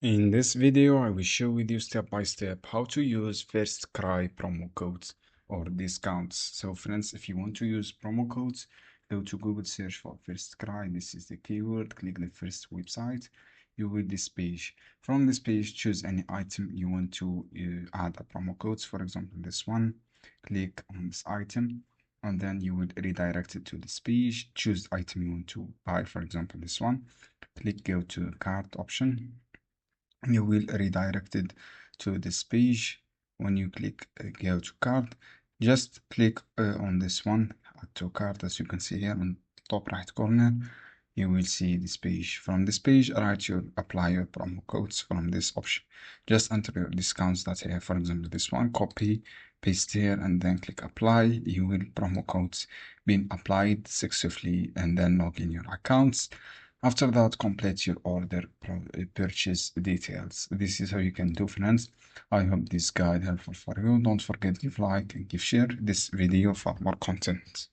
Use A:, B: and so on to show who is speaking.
A: In this video, I will show with you step by step how to use First Cry promo codes or discounts. So friends, if you want to use promo codes, go to Google, search for First Cry. This is the keyword. Click the first website. You will this page. From this page, choose any item you want to add a promo codes. For example, this one. Click on this item, and then you will redirect it to this page. Choose the item you want to buy. For example, this one. Click go to cart option. You will redirect it to this page. When you click go to cart, just click on this one, add to cart. As you can see here on top right corner, you will see this page. From this page, apply your promo codes from this option. Just enter your discounts that here, for example, this one, copy, paste here, and then click apply. You will promo codes being applied successfully, and then log in your accounts. After that, complete your order purchase details. This is how you can do, friends. I hope this guide helpful for you. Don't forget give like and give share this video for more content.